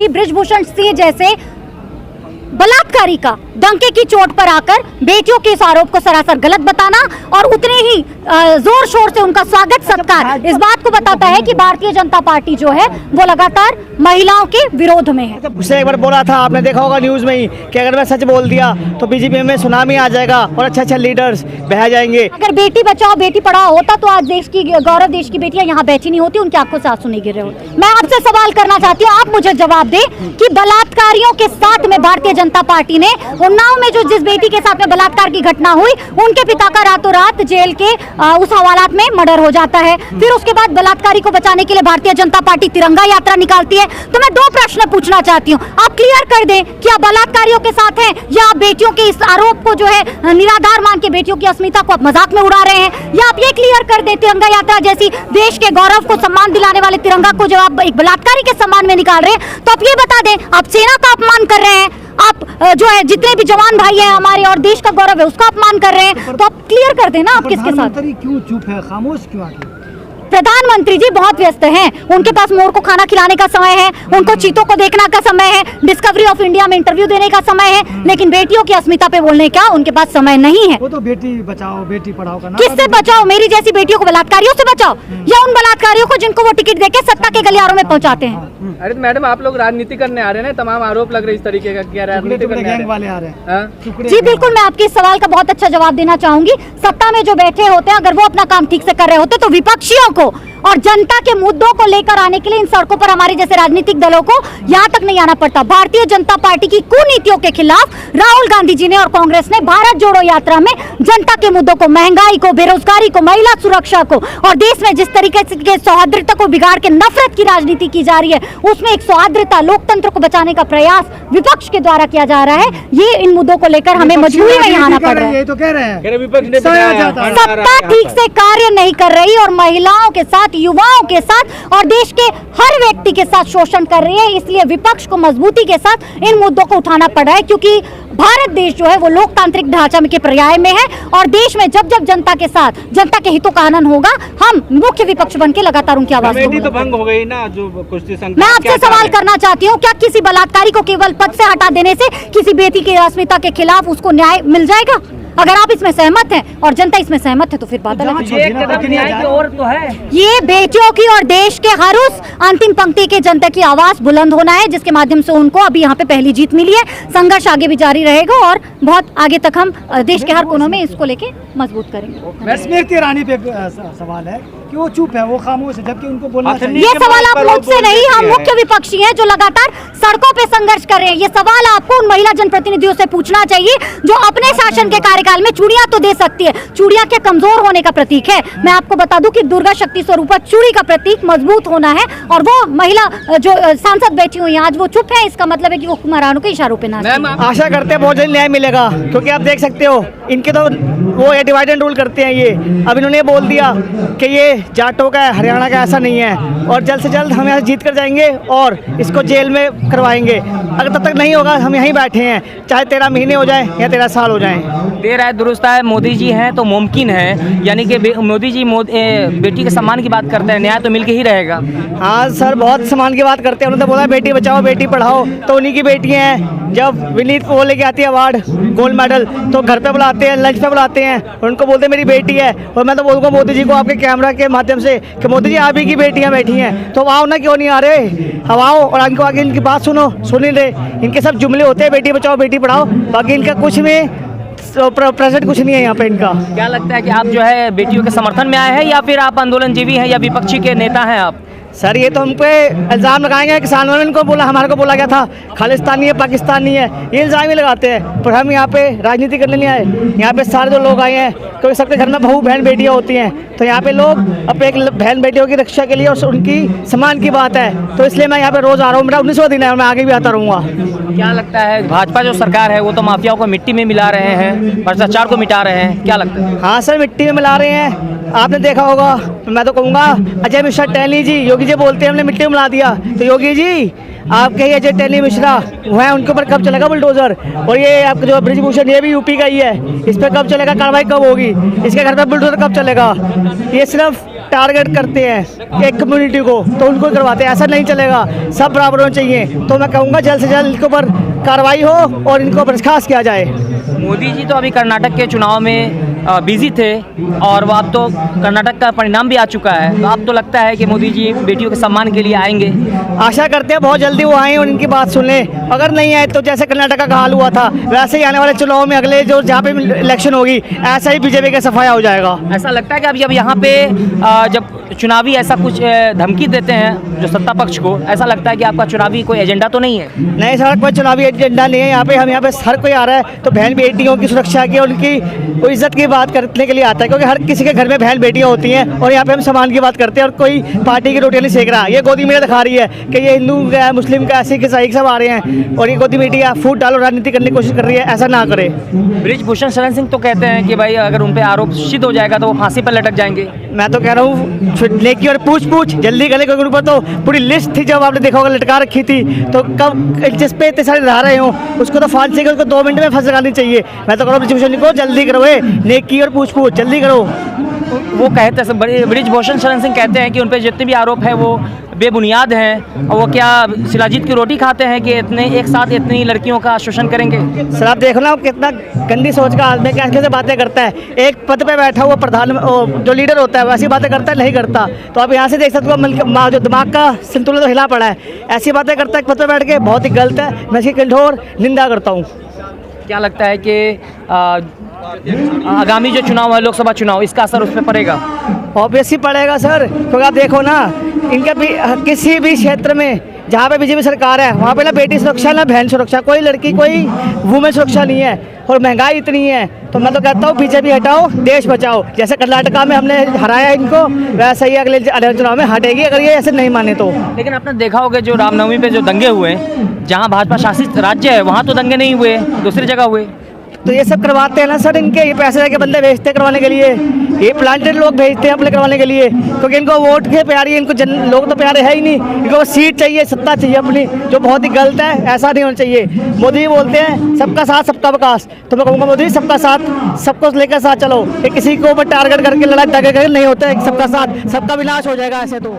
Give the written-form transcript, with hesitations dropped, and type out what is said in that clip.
कि बृजभूषण सिंह जैसे बलात्कारी का डंके की चोट पर आकर बेटियों के इस आरोप को सरासर गलत बताना और उतने ही जोर शोर से उनका स्वागत सत्कार इस बात को बताता है कि भारतीय जनता पार्टी जो है वो लगातार महिलाओं के विरोध में है। उससे एक बार बोला था, आपने देखा होगा न्यूज में ही, कि अगर मैं सच बोल दिया तो बीजेपी में सुनामी आ जाएगा और अच्छे लीडर्स बह जाएंगे। अगर बेटी बचाओ बेटी पढ़ाओ होता तो आज देश की गौरव देश की बेटियां यहाँ बैठी नहीं होती, उनकी आंखों से आंसू नहीं गिर रहे होते। मैं आपसे सवाल करना चाहती हूँ, आप मुझे जवाब दें कि बलात्कारियों के साथ में भारतीय जनता पार्टी ने उन्नाव में जो जिस बेटी के साथ में बलात्कार की घटना हुई उनके पिता का रातों रात जेल के उस हवालात में मर्डर हो जाता है, फिर उसके बाद बलात्कारी को बचाने के लिए भारतीय जनता पार्टी तिरंगा यात्रा निकालती है। तो मैं 2 प्रश्न पूछना चाहती हूँ, आप क्लियर कर दें कि आप बलात्कारियों के साथ हैं या आप बेटियों के इस आरोप को जो है निराधार मान के बेटियों की अस्मिता को आप मजाक में उड़ा रहे हैं, या आप ये क्लियर कर दें तिरंगा यात्रा जैसी देश के गौरव को सम्मान दिलाने वाले तिरंगा को जो आप एक बलात्कारी के सम्मान में निकाल रहे हैं, तो आप ये बता दें आप सेना का अपमान कर रहे हैं, आप जो है जितने भी जवान भाई हैं हमारे और देश का गौरव है उसका अपमान कर रहे हैं, तो आप क्लियर कर देना आप किसके साथ। क्यों चुप है, खामोश क्यों आगे? प्रधानमंत्री जी बहुत व्यस्त हैं, उनके पास मोर को खाना खिलाने का समय है, उनको चीतों को देखने का समय है, डिस्कवरी ऑफ इंडिया में इंटरव्यू देने का समय है, लेकिन बेटियों की अस्मिता पे बोलने का उनके पास समय नहीं है। वो तो बेटी बचाओ बेटी पढ़ाओ का नारा। किससे बचाओ? मेरी जैसी बेटियों को बलात्कारियों से बचाओ या उन बलात्कारियों को जिनको वो टिकट देके सत्ता के गलियारों में पहुंचाते हैं। अरे मैडम आप लोग राजनीति करने आ रहे हैं, तमाम आरोप लग रहे इस तरीके का, क्या राजनीति करने वाले आ रहे हैं? जी बिल्कुल, मैं आपके इस सवाल का बहुत अच्छा जवाब देना चाहूंगी। सत्ता में जो बैठे होते हैं अगर वो अपना काम ठीक से कर रहे होते तो विपक्षियों को और जनता के मुद्दों को लेकर आने के लिए इन सड़कों पर हमारे जैसे राजनीतिक दलों को यहाँ तक नहीं आना पड़ता। भारतीय जनता पार्टी की कुनीतियों के खिलाफ राहुल गांधी जी ने और कांग्रेस ने भारत जोड़ो यात्रा में जनता के मुद्दों को, महंगाई को, बेरोजगारी को, महिला सुरक्षा को और देश में जिस तरीके से सौहार्द्रता को बिगाड़ के नफरत की राजनीति की जा रही है उसमें एक सौहार्द्रता लोकतंत्र को बचाने का प्रयास विपक्ष के द्वारा किया जा रहा है। ये इन मुद्दों को लेकर हमें मजबूरी में यहाँ आना पड़ रहा है। तो कह रहे हैं विपक्ष ने सत्ता ठीक से कार्य नहीं कर रही और महिलाओं के साथ, युवाओं के साथ और देश के हर व्यक्ति के साथ शोषण कर रही है, इसलिए विपक्ष को मजबूती के साथ इन मुद्दों को उठाना पड़ रहा है, क्योंकि भारत देश जो है वो लोकतांत्रिक ढांचा के पर्याय में है और देश में जब जब जनता के साथ जनता के हितों का आनंद होगा हम मुख्य विपक्ष बन के लगातार उनकी आवाज तो भंग हो गई ना। जो मैं आपसे सवाल करना चाहती हूँ, क्या किसी बलात्कारी को केवल पद से हटा देने से किसी बेटी की अस्मिता के खिलाफ उसको न्याय मिल जाएगा? अगर आप इसमें सहमत हैं और जनता इसमें सहमत है तो फिर बात अलग है। ये बेटियों की और देश के हर उस अंतिम पंक्ति के जनता की आवाज बुलंद होना है जिसके माध्यम से उनको अभी यहाँ पे पहली जीत मिली है। संघर्ष आगे भी जारी रहेगा और बहुत आगे तक हम देश के हर कोनों में इसको लेके मजबूत करेंगे। स्मृति ईरानी पे सवाल है कि वो चुप है, वो खामोश है, जबकि उनको बोलना चाहिए। ये सवाल आप मुझसे नहीं, हम मुख्य विपक्षी हैं जो लगातार सड़कों पे संघर्ष कर रहे हैं। ये सवाल आपको उन महिला जनप्रतिनिधियों से पूछना चाहिए जो अपने शासन के कार्यकाल में चूड़ियां तो दे सकती है, चूड़ियां के कमजोर होने का प्रतीक है। मैं आपको बता दूं कि दुर्गा शक्ति स्वरूपा चूड़ी का प्रतीक मजबूत होना है और वो महिला जो सांसद बैठी हुई है आज वो चुप है, इसका मतलब है कि वो हुक्मरानों के इशारों पे नाच। आशा करते हैं बहुत जल्द न्याय मिलेगा, क्योंकि आप देख सकते हो इनके तो वो डिवाइड एंड रूल करते हैं। ये अब इन्होंने बोल दिया कि ये जाटों का है, हरियाणा का, ऐसा नहीं है और जल्द से जल्द हम यहाँ जीत कर जाएंगे और इसको जेल में करवाएंगे। अगर तब तक नहीं होगा हम यहीं बैठे हैं, चाहे 13 महीने हो जाए या 13 साल हो जाए। देर है दुरुस्त है, मोदी जी हैं तो मुमकिन है, यानी कि मोदी जी बेटी के सम्मान की बात करते हैं, न्याय तो मिलके ही रहेगा। हाँ सर, बहुत सम्मान की बात करते हैं। उन्होंने बोला बेटी बचाओ बेटी पढ़ाओ, तो उन्हीं की बेटियाँ हैं। जब विनीत को लेके आती है अवार्ड गोल्ड मेडल तो घर पे बुलाते हैं, लंच पे बुलाते हैं और उनको बोलते हैं मेरी बेटी है। और मैं तो बोलूँगा मोदी जी को आपके कैमरा के माध्यम से कि मोदी जी आप ही की बेटियाँ बैठी हैं तो आओ ना, क्यों नहीं आ रहे? अब आओ और इनको आगे इनकी बात सुनो, सुन ही ले। इनके सब जुमले होते हैं बेटी बचाओ बेटी पढ़ाओ, बाकी इनका कुछ में प्रेजेंट कुछ नहीं है यहाँ पे इनका। क्या लगता है कि आप जो है बेटियों के समर्थन में आए हैं या फिर आप आंदोलनजीवी हैं या विपक्षी के नेता हैं आप? सर ये तो हम पे इल्ज़ाम लगाएंगे, किसानों ने इनको बोला, हमारे को बोला गया था खालिस्तानी है पाकिस्तानी है, ये इल्ज़ाम ही लगाते हैं। पर हम यहाँ पे राजनीति करने नहीं आए, यहाँ पे सारे जो लोग आए हैं क्योंकि सबके घर में बहू बहन बेटियाँ होती हैं, तो यहाँ पे लोग अपने एक बहन बेटियों की रक्षा के लिए और उनकी सम्मान की बात है, तो इसलिए मैं यहाँ पे रोज़ आ रहा हूँ। मेरा 19वां दिन है, मैं आगे भी आता रहूँगा। क्या लगता है भाजपा जो सरकार है वो तो माफियाओं को मिट्टी में मिला रहे हैं, भ्रष्टाचार को मिटा रहे हैं, क्या लगता है? हाँ सर, मिट्टी में मिला रहे हैं। आपने देखा होगा, मैं तो कहूँगा अजय मिश्रा टहली जी, योगी जी बोलते हैं हमने मिट्टी में मिला दिया, तो योगी जी आप कहिए अजय टहली मिश्रा वो है, उनके ऊपर कब चलेगा बुलडोजर? और ये आपका जो बृजभूषण ये भी यूपी का ही है, इस पर कब चलेगा कार्रवाई, कब होगी? इसके घर पर बुलडोजर कब चलेगा? ये सिर्फ टारगेट करते हैं एक कम्युनिटी को तो उनको करवाते हैं, ऐसा नहीं चलेगा, सब बराबर होना चाहिए। तो मैं कहूँगा जल्द से जल्द इनके ऊपर कार्रवाई हो और इनको बर्खास्त किया जाए। मोदी जी तो अभी कर्नाटक के चुनाव में बिजी थे और वो अब तो कर्नाटक का परिणाम भी आ चुका है, तो अब तो लगता है कि मोदी जी बेटियों के सम्मान के लिए आएंगे। आशा करते हैं बहुत जल्दी वो आएँ और इनकी बात सुनें। अगर नहीं आए तो जैसे कर्नाटक का हाल हुआ था वैसे ही आने वाले चुनाव में अगले जो जहाँ पे इलेक्शन होगी ऐसा ही बीजेपी का सफाया हो जाएगा। ऐसा लगता है कि अभी जब यहाँ पे जब चुनावी ऐसा कुछ धमकी देते हैं जो सत्ता पक्ष को, ऐसा लगता है कि आपका चुनावी कोई एजेंडा तो नहीं है? नहीं सर, कोई चुनावी एजेंडा नहीं है यहाँ पे। हम यहाँ पे हर कोई आ रहा है तो बहन बेटियों की सुरक्षा की और उनकी इज्जत की बात करने के लिए आता है, क्योंकि हर किसी के घर में बहन बेटियाँ होती हैं और यहाँ पे हम सम्मान की बात करते हैं और कोई पार्टी की रोटियाँ नहीं सेक रहा। ये गोदी मीडिया दिखा रही है कि ये हिंदू का मुस्लिम का ऐसे ईसाई सब आ रहे हैं और ये गोदी मीडिया फूट डालो राजनीति करने की कोशिश कर रही है, ऐसा ना करे। बृजभूषण शरण सिंह तो कहते हैं कि भाई अगर उन पे आरोप सिद्ध हो जाएगा तो वो फांसी पर लटक जाएंगे। मैं तो कह रहा हूँ लेकी और पूछ जल्दी करें, क्योंकि ऊपर तो पूरी लिस्ट थी, जब आपने देखा होगा लटका रखी थी, तो कब जिस पे इतने सारे रहा रहे हो उसको तो फांसी के उसको 2 मिनट में फांसी लगानी चाहिए। मैं तो कह रहा हूँ बृजभूषण को जल्दी करो, नेकी और पूछ जल्दी करो। वो कहते हैं, बृजभूषण शरण सिंह कहते हैं कि उन पे जितने भी आरोप है वो बेबुनियाद हैं और वो क्या शिलाजीत की रोटी खाते हैं कि इतने एक साथ इतनी लड़कियों का शोषण करेंगे। सर आप देखो ना कितना गंदी सोच का आदमी कैसे बातें करता है। एक पद पे बैठा हुआ प्रधान जो लीडर होता है वैसी बातें करता है, नहीं करता। तो आप यहाँ से देख सकते हो जो दिमाग का संतुलन तो हिला पड़ा है, ऐसी बातें करता है पद पे बैठ के, बहुत ही गलत है। मैं इसकी कठोर निंदा करता हूँ। क्या लगता है कि आगामी जो चुनाव है लोकसभा चुनाव, इसका असर उस पर पड़ेगा? ऑब्वियसली पड़ेगा सर, क्योंकि आप देखो ना इनके भी किसी भी क्षेत्र में जहाँ पे बीजेपी सरकार है वहाँ पे ना बेटी सुरक्षा ना बहन सुरक्षा, कोई लड़की कोई वुमेन सुरक्षा नहीं है और महंगाई इतनी है। तो मैं तो कहता हूँ बीजेपी हटाओ, देश बचाओ। जैसे कर्नाटका में हमने हराया इनको वैसे ही अगले चुनाव में हटेगी अगर ये ऐसे नहीं माने तो। लेकिन आपने देखा होगा जो रामनवमी पे जो दंगे हुए, जहाँ भाजपा शासित राज्य है वहाँ तो दंगे नहीं हुए, दूसरी जगह हुए। तो ये सब करवाते हैं ना सर, इनके ये पैसे लेके बंदे भेजते हैं करवाने के लिए, ये प्लांटेड लोग भेजते हैं अपने करवाने के लिए, क्योंकि इनको वोट के प्यारी है, इनको लोग तो प्यारे है ही नहीं, इनको सीट चाहिए, सत्ता चाहिए अपनी, जो बहुत ही गलत है। ऐसा नहीं होना चाहिए। मोदी बोलते हैं सबका साथ सबका विकास, तो मैं कहूँगा मोदी सबका साथ सबको लेकर साथ चलो। ये किसी को ऊपर टारगेट करके लड़ाई नहीं होता है, सबका साथ सबका विनाश हो जाएगा ऐसे तो।